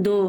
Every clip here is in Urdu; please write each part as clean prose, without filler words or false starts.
2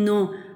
9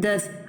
10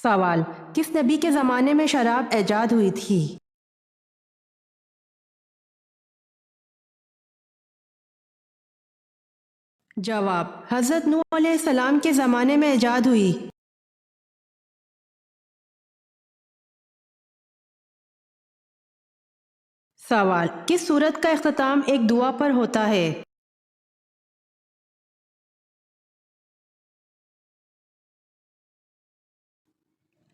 سوال: کس نبی کے زمانے میں شراب ایجاد ہوئی تھی؟ جواب: حضرت نوح علیہ السلام کے زمانے میں ایجاد ہوئی۔ سوال: کس سورت کا اختتام ایک دعا پر ہوتا ہے؟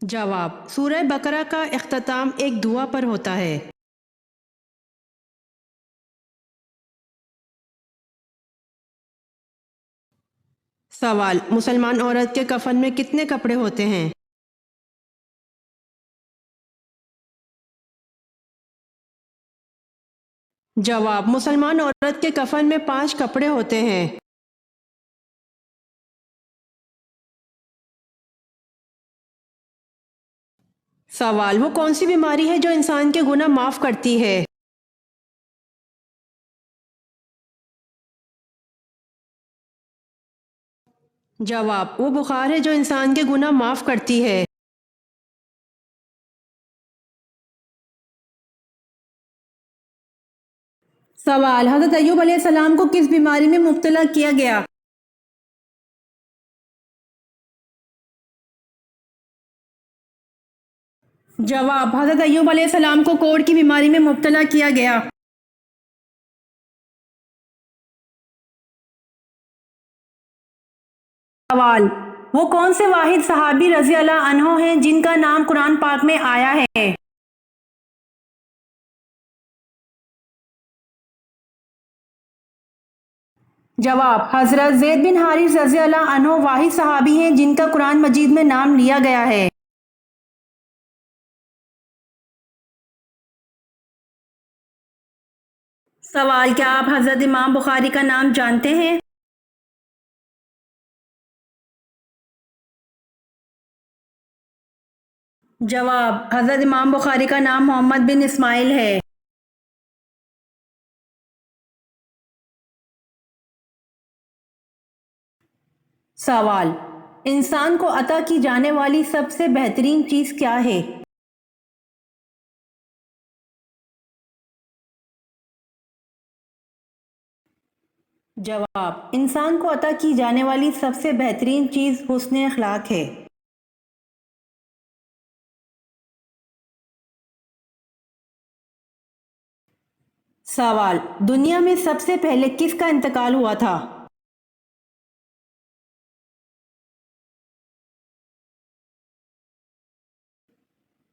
جواب: سورہ بقرہ کا اختتام ایک دعا پر ہوتا ہے۔ سوال: مسلمان عورت کے کفن میں کتنے کپڑے ہوتے ہیں؟ جواب: مسلمان عورت کے کفن میں 5 کپڑے ہوتے ہیں۔ سوال: وہ کون سی بیماری ہے جو انسان کے گناہ معاف کرتی ہے؟ جواب: وہ بخار ہے جو انسان کے گناہ معاف کرتی ہے۔ سوال: حضرت ایوب علیہ السلام کو کس بیماری میں مبتلا کیا گیا؟ جواب: حضرت ایوب علیہ السلام کو کوڑ کی بیماری میں مبتلا کیا گیا۔ سوال: وہ کون سے واحد صحابی رضی اللہ عنہ ہیں جن کا نام قرآن پاک میں آیا ہے؟ جواب: حضرت زید بن حارث رضی اللہ عنہ واحد صحابی ہیں جن کا قرآن مجید میں نام لیا گیا ہے۔ سوال: کیا آپ حضرت امام بخاری کا نام جانتے ہیں؟ جواب: حضرت امام بخاری کا نام محمد بن اسماعیل ہے۔ سوال: انسان کو عطا کی جانے والی سب سے بہترین چیز کیا ہے؟ جواب: انسان کو عطا کی جانے والی سب سے بہترین چیز حسن اخلاق ہے۔ سوال: دنیا میں سب سے پہلے کس کا انتقال ہوا تھا؟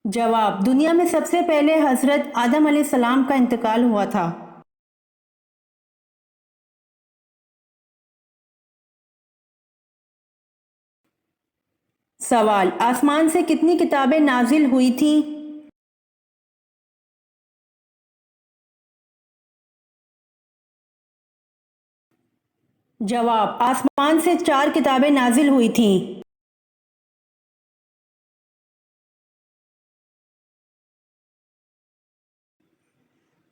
جواب: دنیا میں سب سے پہلے حضرت آدم علیہ السلام کا انتقال ہوا تھا۔ سوال: آسمان سے کتنی کتابیں نازل ہوئی تھیں؟ جواب: آسمان سے 4 کتابیں نازل ہوئی تھیں۔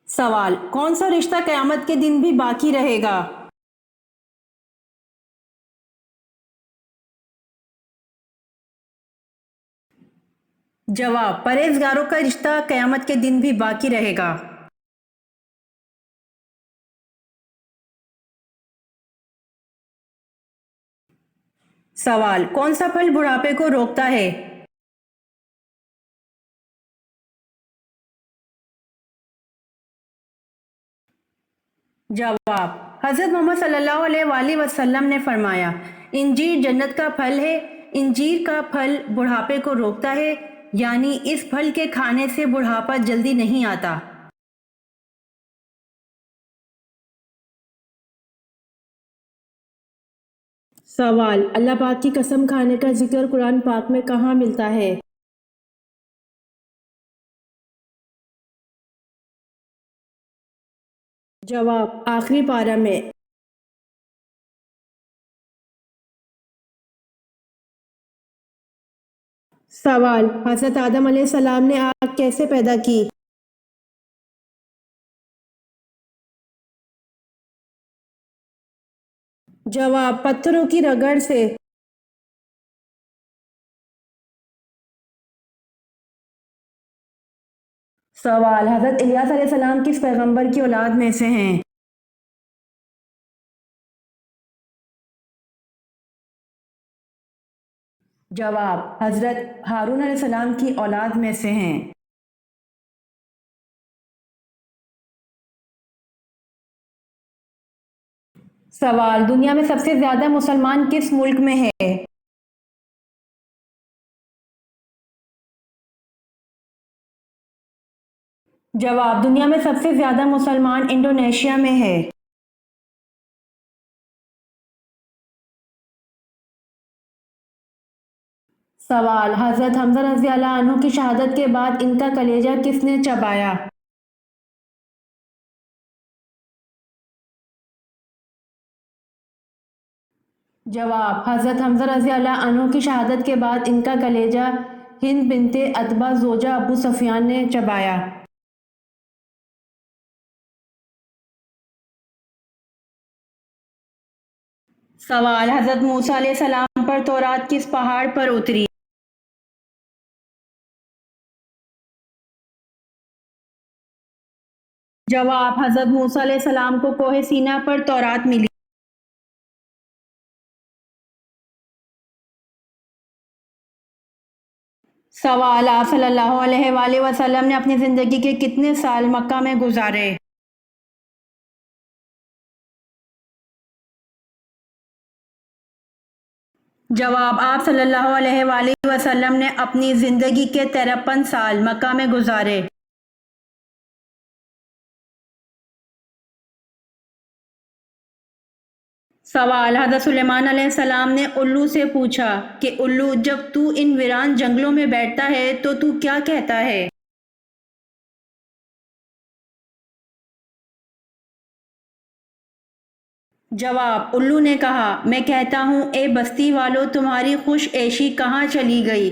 سوال: کون سا رشتہ قیامت کے دن بھی باقی رہے گا؟ جواب: پرہیزگاروں کا رشتہ قیامت کے دن بھی باقی رہے گا۔ سوال: کون سا پھل بڑھاپے کو روکتا ہے؟ جواب: حضرت محمد صلی اللہ علیہ وآلہ وسلم نے فرمایا، انجیر جنت کا پھل ہے، انجیر کا پھل بڑھاپے کو روکتا ہے، یعنی اس پھل کے کھانے سے بڑھاپا جلدی نہیں آتا۔ سوال: اللہ پاک کی قسم کھانے کا ذکر قرآن پاک میں کہاں ملتا ہے؟ جواب: آخری پارہ میں۔ سوال: حضرت آدم علیہ السلام نے آگ کیسے پیدا کی؟ جواب: پتھروں کی رگڑ سے۔ سوال: حضرت الیاس علیہ السلام کس پیغمبر کی اولاد میں سے ہیں؟ جواب: حضرت ہارون علیہ السلام کی اولاد میں سے ہیں۔ سوال: دنیا میں سب سے زیادہ مسلمان کس ملک میں ہے؟ جواب: دنیا میں سب سے زیادہ مسلمان انڈونیشیا میں ہے۔ سوال: حضرت حمزہ رضی اللہ عنہ کی شہادت کے بعد ان کا کلیجہ کس نے چبایا؟ جواب: حضرت حمزہ رضی اللہ عنہ کی شہادت کے بعد ان کا کلیجہ ہند بنت عتبہ زوجہ ابو سفیان نے چبایا۔ سوال: حضرت موسیٰ علیہ السلام پر تورات کس پہاڑ پر اتری؟ جواب: حضرت موسیٰ علیہ السلام کو کوہ سینا پر تورات ملی۔ سوال: آپ صلی اللہ علیہ وآلہ وسلم نے اپنی زندگی کے کتنے سال مکہ میں گزارے؟ جواب: آپ صلی اللہ علیہ وآلہ وسلم نے اپنی زندگی کے 53 سال مکہ میں گزارے۔ سوال: حضرت سلیمان علیہ السلام نے الو سے پوچھا کہ الو، جب تو ان ویران جنگلوں میں بیٹھتا ہے تو کیا کہتا ہے؟ جواب: الو نے کہا، میں کہتا ہوں اے بستی والو، تمہاری خوش عیشی کہاں چلی گئی؟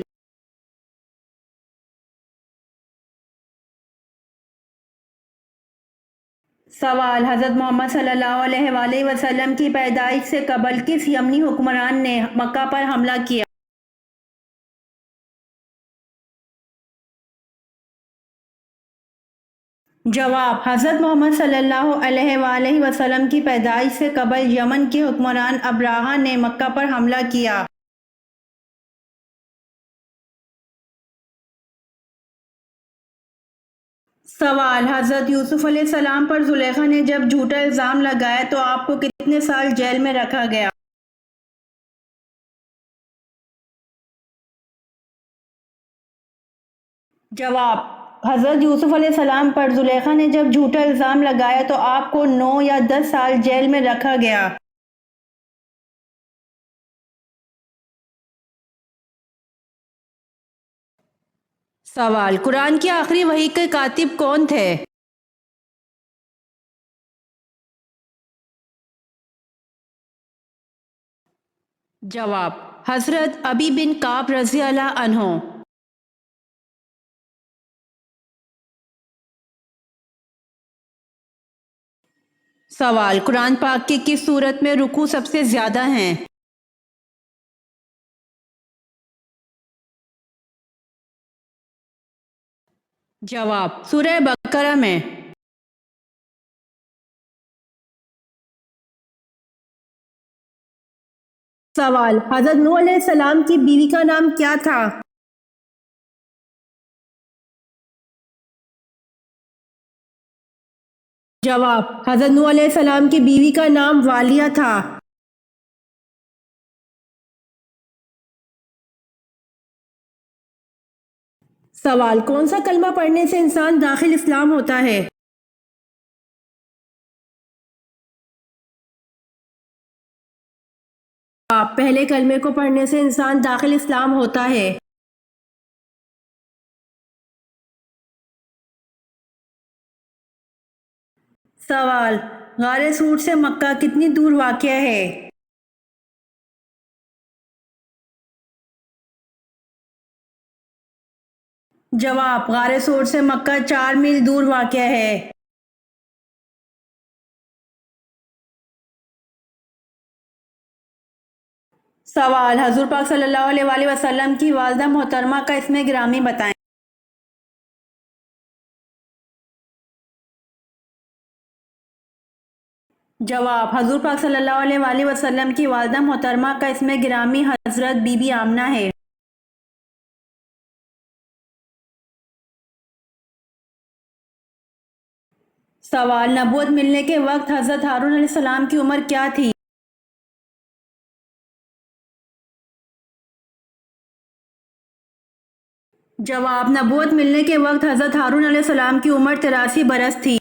سوال: حضرت محمد صلی اللہ علیہ وآلہ وسلم کی پیدائش سے قبل کس یمنی حکمران نے مکہ پر حملہ کیا؟ جواب: حضرت محمد صلی اللہ علیہ وآلہ وسلم کی پیدائش سے قبل یمن کے حکمران ابراہہ نے مکہ پر حملہ کیا۔ سوال: حضرت یوسف علیہ السلام پر زلیخا نے جب جھوٹا الزام لگایا تو آپ کو کتنے سال جیل میں رکھا گیا؟ جواب: حضرت یوسف علیہ السلام پر زلیخا نے جب جھوٹا الزام لگایا تو آپ کو 9 یا 10 سال جیل میں رکھا گیا۔ سوال: قرآن کی آخری وحی کے کاتب کون تھے؟ جواب: حضرت ابی بن کعب رضی اللہ عنہ۔ سوال: قرآن پاک کی کس سورت میں رکوع سب سے زیادہ ہیں؟ جواب: سورہ بقرہ میں۔ سوال: حضرت نوح علیہ السلام کی بیوی کا نام کیا تھا؟ جواب: حضرت نوح علیہ السلام کی بیوی کا نام والیہ تھا۔ سوال: کون سا کلمہ پڑھنے سے انسان داخل اسلام ہوتا ہے؟ جواب: پہلے کلمے کو پڑھنے سے انسان داخل اسلام ہوتا ہے۔ سوال: غار سور سے مکہ کتنی دور واقع ہے؟ جواب: غار سور سے مکہ 4 میل دور واقع ہے۔ سوال: حضور پاک صلی اللہ علیہ وآلہ وسلم کی والدہ محترمہ کا اسم گرامی بتائیں۔ جواب: حضور پاک صلی اللہ علیہ وآلہ وسلم کی والدہ محترمہ کا اسم گرامی حضرت بی بی آمنہ ہے۔ سوال: نبوت ملنے کے وقت حضرت ہارون علیہ السلام کی عمر کیا تھی؟ جواب: نبوت ملنے کے وقت حضرت ہارون علیہ السلام کی عمر 83 برس تھی۔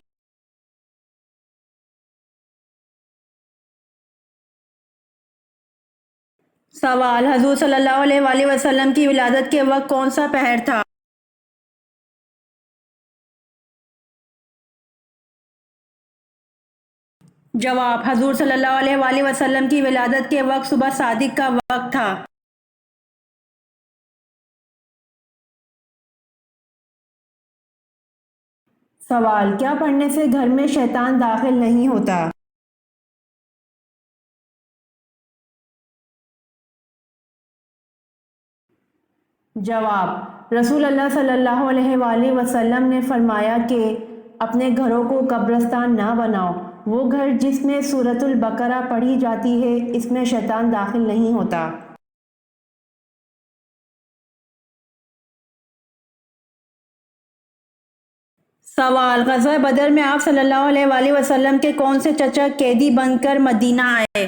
سوال: حضور صلی اللہ علیہ وآلہ وسلم کی ولادت کے وقت کون سا پہر تھا؟ جواب: حضور صلی اللہ علیہ وآلہ وسلم کی ولادت کے وقت صبح صادق کا وقت تھا۔ سوال: کیا پڑھنے سے گھر میں شیطان داخل نہیں ہوتا؟ جواب: رسول اللہ صلی اللہ علیہ وآلہ وسلم نے فرمایا کہ اپنے گھروں کو قبرستان نہ بناؤ، وہ گھر جس میں سورۃ البقرہ پڑھی جاتی ہے اس میں شیطان داخل نہیں ہوتا۔ سوال: غزوہ بدر میں آپ صلی اللہ علیہ وآلہ وسلم کے کون سے چچا قیدی بن کر مدینہ آئے؟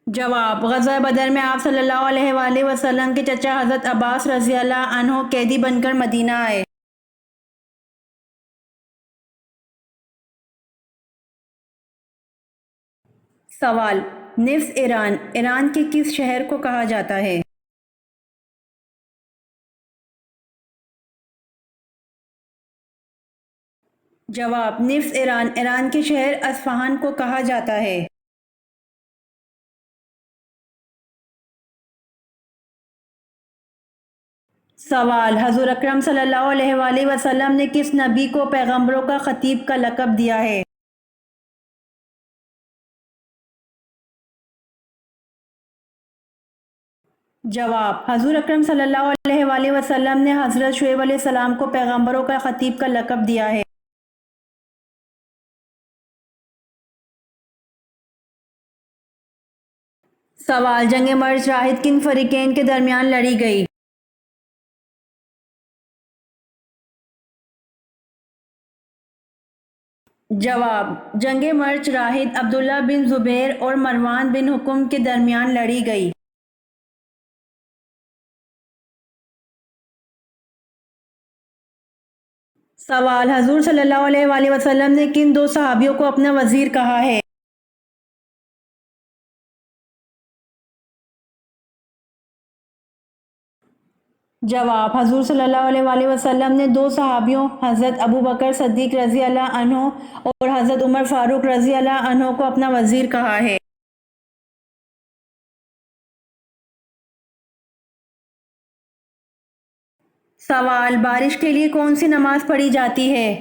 جواب: غزوہ بدر میں آپ صلی اللہ علیہ وآلہ وسلم کے چچا حضرت عباس رضی اللہ عنہ قیدی بن کر مدینہ آئے۔ سوال: نفس ایران، ایران کے کس شہر کو کہا جاتا ہے؟ جواب: نفس ایران، ایران کے شہر اصفہان کو کہا جاتا ہے۔ سوال: حضور اکرم صلی اللہ علیہ وآلہ وسلم نے کس نبی کو پیغمبروں کا خطیب کا لقب دیا ہے؟ جواب: حضور اکرم صلی اللہ علیہ وآلہ وسلم نے حضرت شعیب علیہ السلام کو پیغمبروں کا خطیب کا لقب دیا ہے۔ سوال: جنگ مرج راحت کن فریقین کے درمیان لڑی گئی؟ جواب: جنگ مرج راحت عبداللہ بن زبیر اور مروان بن حکم کے درمیان لڑی گئی۔ سوال: حضور صلی اللہ علیہ وآلہ وسلم نے کن دو صحابیوں کو اپنا وزیر کہا ہے؟ جواب: حضور صلی اللہ علیہ وآلہ وسلم نے دو صحابیوں حضرت ابو بکر صدیق رضی اللہ عنہ اور حضرت عمر فاروق رضی اللہ عنہ کو اپنا وزیر کہا ہے۔ سوال: بارش کے لیے کون سی نماز پڑھی جاتی ہے؟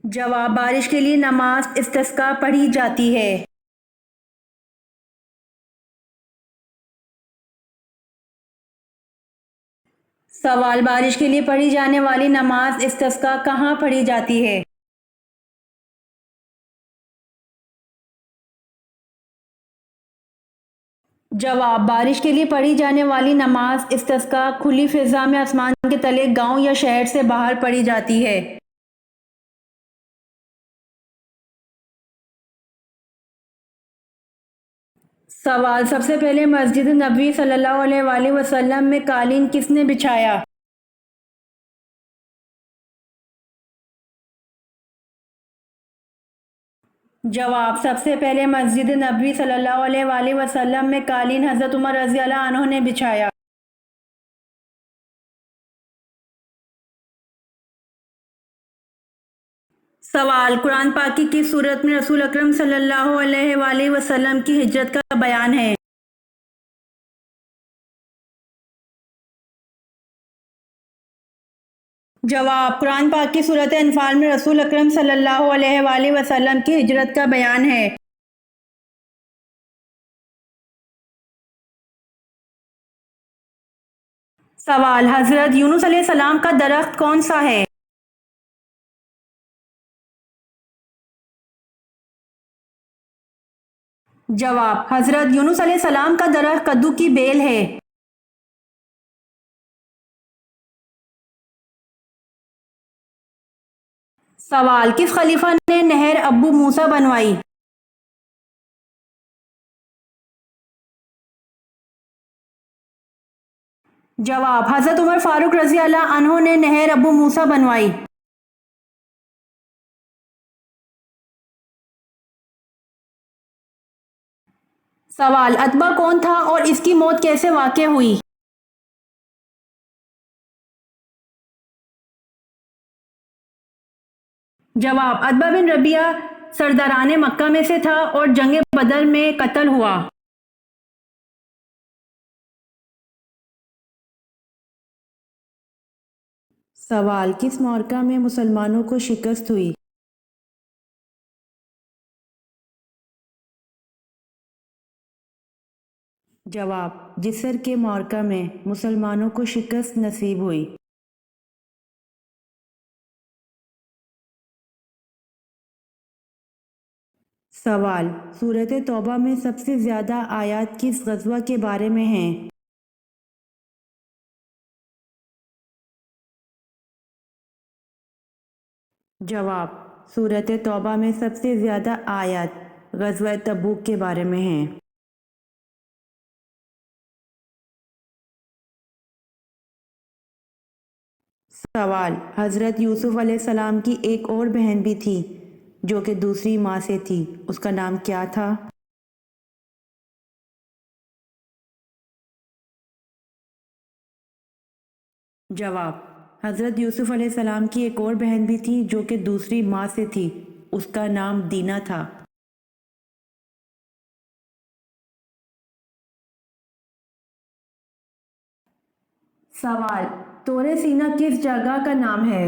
جواب: بارش کے لیے نماز استسقاء پڑھی جاتی ہے۔ سوال: بارش کے لیے پڑھی جانے والی نماز استسقاء کہاں پڑھی جاتی ہے؟ جواب: بارش کے لیے پڑھی جانے والی نماز استسقاء کھلی فضا میں آسمان کے تلے گاؤں یا شہر سے باہر پڑھی جاتی ہے۔ سوال: سب سے پہلے مسجد نبوی صلی اللہ علیہ وآلہ وسلم میں قالین کس نے بچھایا؟ جواب: سب سے پہلے مسجد نبوی صلی اللہ علیہ وآلہ وسلم میں قالین حضرت عمر رضی اللہ عنہ نے بچھایا۔ سوال: قرآن پاک کی کس سورت میں رسول اکرم صلی اللہ علیہ وآلہ وسلم کی ہجرت کا بیان ہے؟ جواب: قرآن پاک کی سورت انفال میں رسول اکرم صلی اللہ علیہ وآلہ وسلم کی ہجرت کا بیان ہے۔ سوال: حضرت یونس علیہ السلام کا درخت کون سا ہے؟ جواب: حضرت یونس علیہ السلام کا درخت کدو کی بیل ہے۔ سوال: کس خلیفہ نے نہر ابو موسیٰ بنوائی؟ جواب: حضرت عمر فاروق رضی اللہ عنہ نے نہر ابو موسیٰ بنوائی۔ سوال: اتبا کون تھا اور اس کی موت کیسے واقع ہوئی؟ جواب: اتبا بن ربیعہ سرداران مکہ میں سے تھا اور جنگ بدر میں قتل ہوا۔ سوال: کس معرکہ میں مسلمانوں کو شکست ہوئی؟ جواب: جسر کے معرکہ میں مسلمانوں کو شکست نصیب ہوئی۔ سوال: سورۃ توبہ میں سب سے زیادہ آیات کس غزوہ کے بارے میں ہیں؟ جواب: سورۃ توبہ میں سب سے زیادہ آیات غزوہ تبوک کے بارے میں ہیں۔ سوال: حضرت یوسف علیہ السلام کی ایک اور بہن بھی تھی جو کہ دوسری ماں سے تھی، اس کا نام کیا تھا؟ جواب: حضرت یوسف علیہ السلام کی ایک اور بہن بھی تھی جو کہ دوسری ماں سے تھی، اس کا نام دینا تھا۔ سوال: طور سینا کس جگہ کا نام ہے؟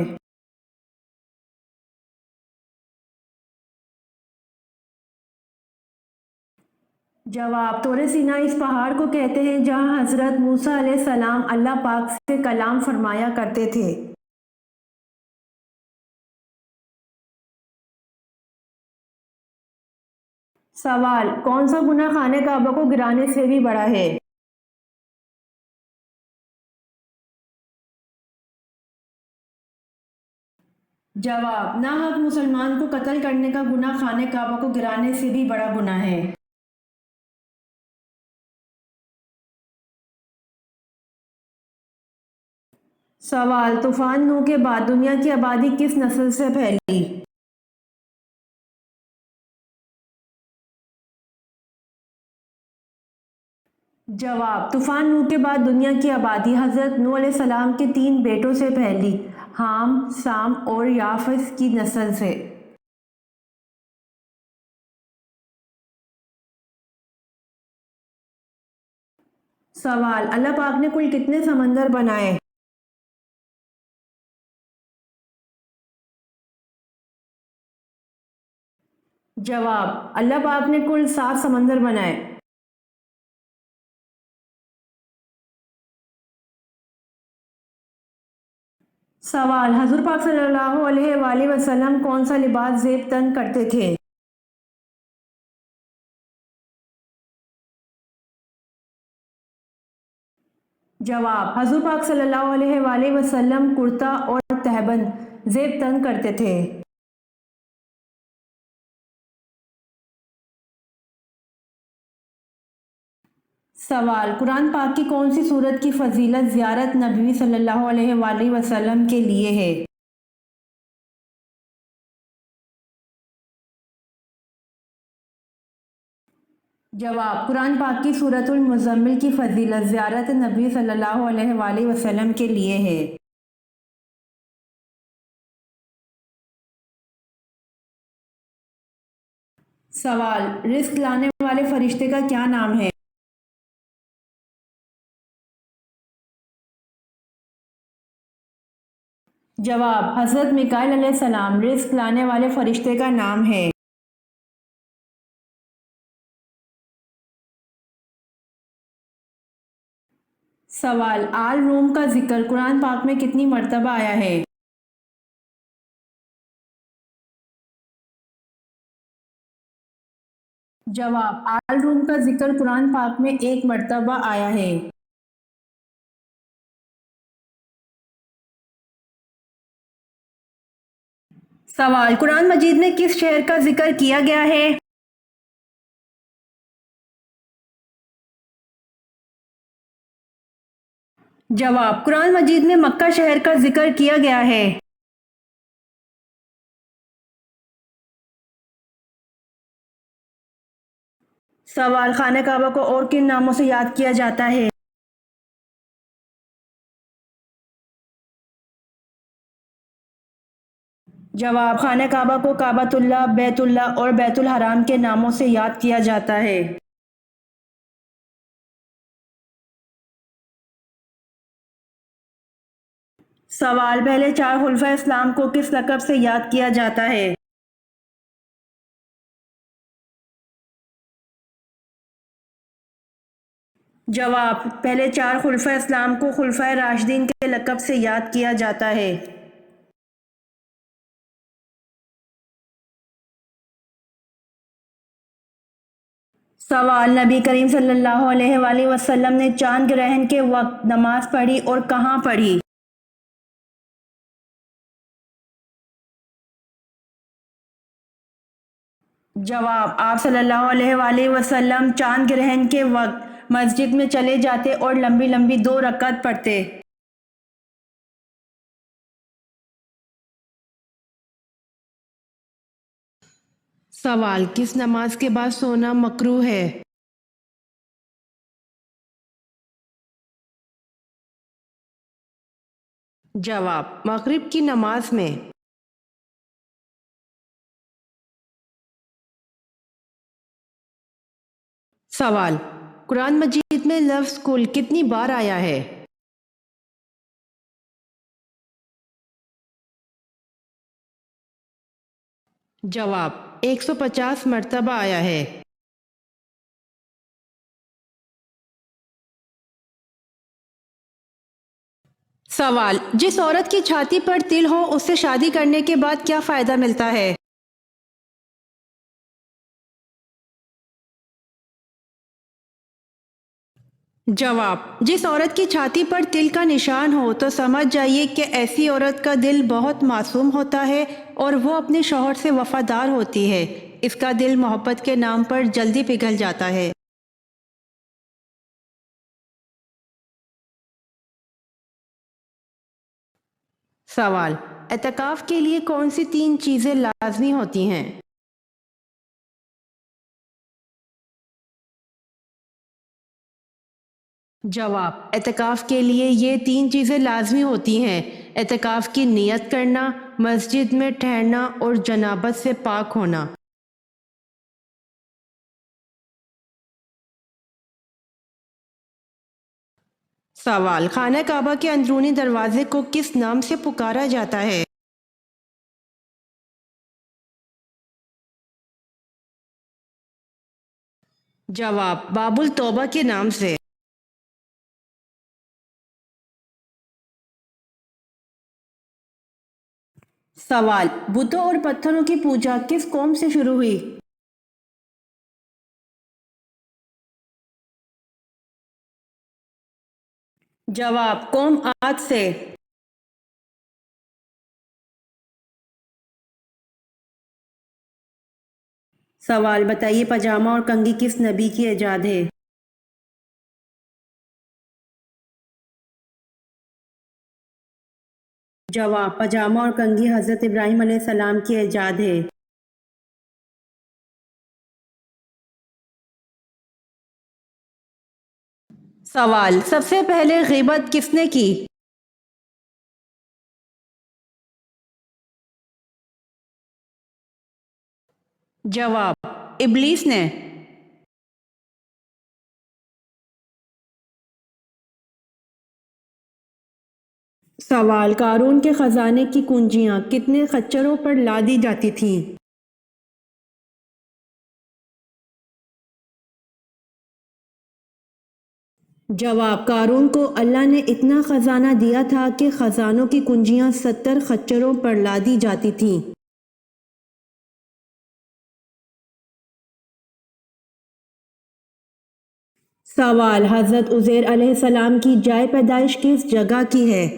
جواب: طور سینا اس پہاڑ کو کہتے ہیں جہاں حضرت موسیٰ علیہ السلام اللہ پاک سے کلام فرمایا کرتے تھے۔ سوال: کون سا گناہ خانہ کعبہ کو گرانے سے بھی بڑا ہے؟ جواب: ناحق مسلمان کو قتل کرنے کا گناہ خانہ کعبہ کو گرانے سے بھی بڑا گناہ ہے۔ سوال: طوفان نوح کے بعد دنیا کی آبادی کس نسل سے پھیلی؟ جواب: طوفان نوح کے بعد دنیا کی آبادی حضرت نوح علیہ السلام کے 3 بیٹوں سے پھیلی، حام، سام اور یافس کی نسل سے۔ سوال: اللہ پاک نے کل کتنے سمندر بنائے؟ جواب: اللہ پاک نے کل 7 سمندر بنائے۔ سوال: حضور پاک صلی اللہ علیہ وآلہ وسلم کون سا لباس زیب تن کرتے تھے؟ جواب: حضور پاک صلی اللہ علیہ وآلہ وسلم کرتا اور تہبند زیب تن کرتے تھے۔ سوال: قرآن پاک کی کون سی سورت کی فضیلت زیارت نبوی صلی اللہ علیہ وآلہ وسلم کے لیے ہے؟ جواب: قرآن پاک کی سورۃ المزمل کی فضیلت زیارت نبوی صلی اللہ علیہ وآلہ وسلم کے لیے ہے۔ سوال: رزق لانے والے فرشتے کا کیا نام ہے؟ جواب: حضرت میکائیل علیہ السلام رزق لانے والے فرشتے کا نام ہے۔ سوال، آل روم کا ذکر قرآن پاک میں کتنی مرتبہ آیا ہے؟ جواب، آل روم کا ذکر قرآن پاک میں ایک مرتبہ آیا ہے۔ سوال، قرآن مجید میں کس شہر کا ذکر کیا گیا ہے؟ جواب، قرآن مجید میں مکہ شہر کا ذکر کیا گیا ہے۔ سوال، خانہ کعبہ کو اور کن ناموں سے یاد کیا جاتا ہے؟ جواب، خانہ کعبہ کو کعبۃ اللہ، بیت اللہ اور بیت الحرام کے ناموں سے یاد کیا جاتا ہے۔ سوال، پہلے چار خلفائے اسلام کو کس لقب سے یاد کیا جاتا ہے؟ جواب، پہلے چار خلفائے اسلام کو خلفائے راشدین کے لقب سے یاد کیا جاتا ہے۔ سوال، نبی کریم صلی اللہ علیہ وآلہ وسلم نے چاند گرہن کے وقت نماز پڑھی اور کہاں پڑھی؟ جواب، آپ صلی اللہ علیہ وآلہ وسلم چاند گرہن کے وقت مسجد میں چلے جاتے اور لمبی لمبی 2 رکعت پڑھتے۔ سوال، کس نماز کے بعد سونا مکروہ ہے؟ جواب، مغرب کی نماز میں۔ سوال، قرآن مجید میں لفظ کل کتنی بار آیا ہے؟ جواب، 150 مرتبہ آیا ہے۔ سوال، جس عورت کی چھاتی پر تل ہو اس سے شادی کرنے کے بعد کیا فائدہ ملتا ہے؟ جواب، جس عورت کی چھاتی پر تل کا نشان ہو تو سمجھ جائیے کہ ایسی عورت کا دل بہت معصوم ہوتا ہے اور وہ اپنے شوہر سے وفادار ہوتی ہے۔ اس کا دل محبت کے نام پر جلدی پگھل جاتا ہے۔ سوال، اعتکاف کے لیے کون سی 3 چیزیں لازمی ہوتی ہیں؟ جواب، اعتکاف کے لیے یہ 3 چیزیں لازمی ہوتی ہیں: اعتکاف کی نیت کرنا، مسجد میں ٹھہرنا اور جنابت سے پاک ہونا۔ سوال، خانہ کعبہ کے اندرونی دروازے کو کس نام سے پکارا جاتا ہے؟ جواب، باب التوبہ کے نام سے۔ سوال، بتوں اور پتھروں کی پوجا کس قوم سے شروع ہوئی؟ جواب، قوم عاد سے۔ سوال، بتائیے پاجامہ اور کنگھی کس نبی کی ایجاد ہے؟ جواب، پاجامہ اور کنگھی حضرت ابراہیم علیہ السلام کی ایجاد ہے۔ سوال، سب سے پہلے غیبت کس نے کی؟ جواب، ابلیس نے۔ سوال، قارون کے خزانے کی کنجیاں کتنے خچروں پر لادی جاتی تھیں؟ جواب: قارون کو اللہ نے اتنا خزانہ دیا تھا کہ خزانوں کی کنجیاں 70 خچروں پر لادی جاتی تھیں۔ سوال: حضرت عزیر علیہ السلام کی جائے پیدائش کس جگہ کی ہے؟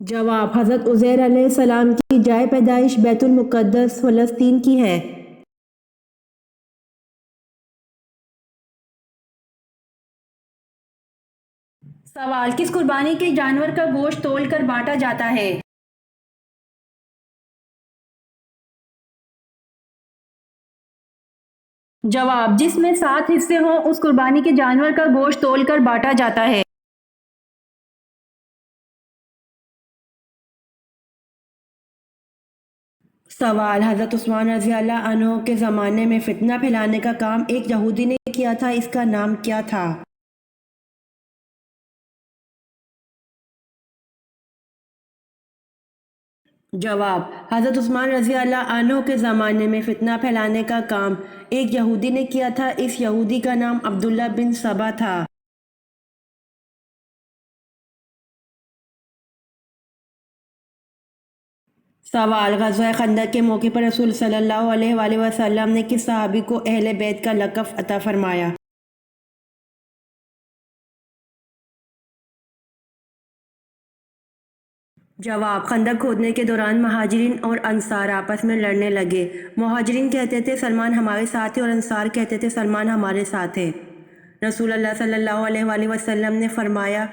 جواب: حضرت عزیر علیہ السلام کی جائے پیدائش بیت المقدس فلسطین کی ہے۔ سوال: کس قربانی کے جانور کا گوشت تول کر بانٹا جاتا ہے؟ جواب: جس میں 7 حصے ہوں اس قربانی کے جانور کا گوشت تول کر بانٹا جاتا ہے۔ سوال: حضرت عثمان رضی اللہ عنہ کے زمانے میں فتنہ پھیلانے کا کام ایک یہودی نے کیا تھا، اس کا نام کیا تھا؟ جواب: حضرت عثمان رضی اللہ عنہ کے زمانے میں فتنہ پھیلانے کا کام ایک یہودی نے کیا تھا، اس یہودی کا نام عبداللہ بن سبا تھا۔ سوال: غزوہ خندق کے موقع پر رسول صلی اللہ علیہ وآلہ وسلم نے کس صحابی کو اہل بیت کا لقب عطا فرمایا؟ جواب: خندق کھودنے کے دوران مہاجرین اور انصار آپس میں لڑنے لگے۔ مہاجرین کہتے تھے سلمان ہمارے ساتھ ہے اور انصار کہتے تھے سلمان ہمارے ساتھ ہے۔ رسول اللہ صلی اللہ علیہ وآلہ وسلم نے فرمایا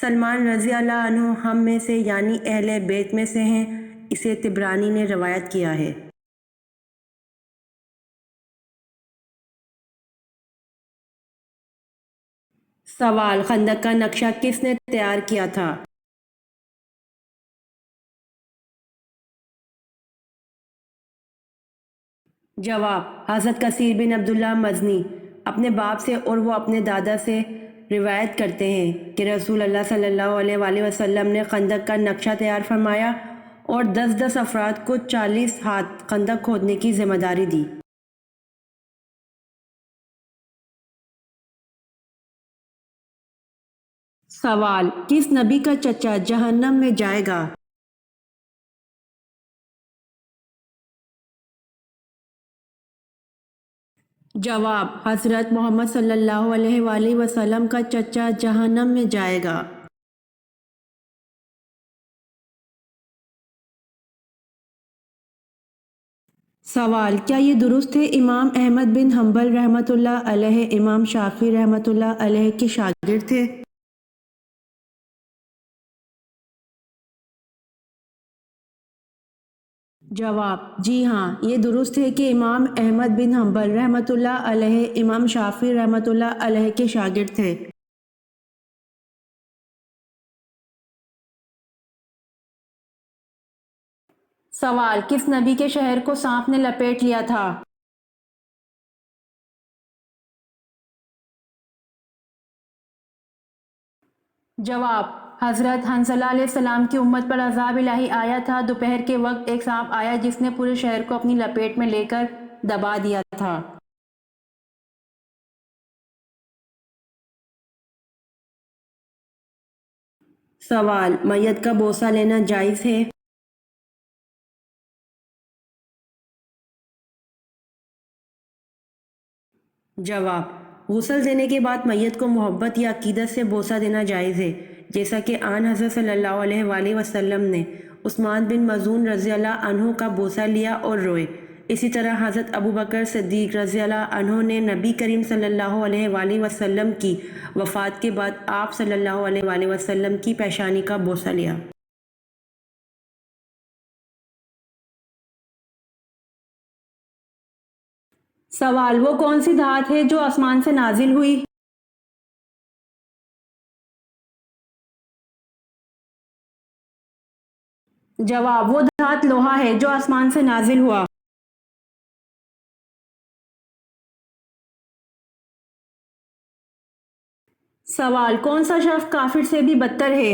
سلمان رضی اللہ عنہ ہم میں سے یعنی اہل بیت میں سے ہیں، اسے طبرانی نے روایت کیا ہے۔ سوال: خندق کا نقشہ کس نے تیار کیا تھا؟ جواب: حضرت کثیر بن عبداللہ مزنی اپنے باپ سے اور وہ اپنے دادا سے روایت کرتے ہیں کہ رسول اللہ صلی اللہ علیہ وآلہ وسلم نے خندق کا نقشہ تیار فرمایا اور 10 افراد کو 40 ہاتھ خندق کھودنے کی ذمہ داری دی۔ سوال: کس نبی کا چچا جہنم میں جائے گا؟ جواب: حضرت محمد صلی اللہ علیہ وآلہ وسلم کا چچا جہنم میں جائے گا۔ سوال: کیا یہ درست ہے امام احمد بن حنبل رحمۃ اللہ علیہ امام شافعی رحمۃ اللہ علیہ کے شاگرد تھے؟ جواب: جی ہاں، یہ درست ہے کہ امام احمد بن حنبل رحمۃ اللہ علیہ امام شافعی رحمۃ اللہ علیہ کے شاگرد تھے۔ سوال: کس نبی کے شہر کو سانپ نے لپیٹ لیا تھا؟ جواب: حضرت حنظلہ علیہ السلام کی امت پر عذاب الہی آیا تھا، دوپہر کے وقت ایک سانپ آیا جس نے پورے شہر کو اپنی لپیٹ میں لے کر دبا دیا تھا۔ سوال: میت کا بوسہ لینا جائز ہے؟ جواب: غسل دینے کے بعد میت کو محبت یا عقیدت سے بوسہ دینا جائز ہے، جیسا کہ آن حضرت صلی اللہ علیہ وآلہ وسلم نے عثمان بن مظعون رضی اللہ عنہ کا بوسہ لیا اور روئے۔ اسی طرح حضرت ابوبکر صدیق رضی اللہ عنہ نے نبی کریم صلی اللہ علیہ وآلہ وسلم کی وفات کے بعد آپ صلی اللہ علیہ وآلہ وسلم کی پیشانی کا بوسہ لیا۔ سوال: وہ کون سی دھات ہے جو آسمان سے نازل ہوئی؟ جواب: وہ دھات لوہا ہے جو آسمان سے نازل ہوا۔ سوال: کون سا شخص کافر سے بھی بدتر ہے؟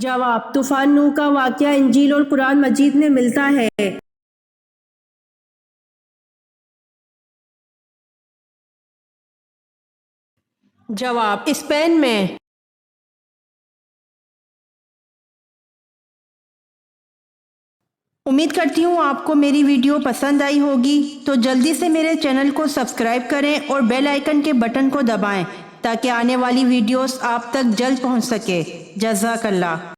جواب، طوفان نوح کا واقعہ انجیل اور قرآن مجید میں ملتا ہے۔ جواب، اسپین میں۔ امید کرتی ہوں آپ کو میری ویڈیو پسند آئی ہوگی، تو جلدی سے میرے چینل کو سبسکرائب کریں اور بیل آئیکن کے بٹن کو دبائیں تاکہ آنے والی ویڈیوز آپ تک جلد پہنچ سکے۔ جزاک اللہ۔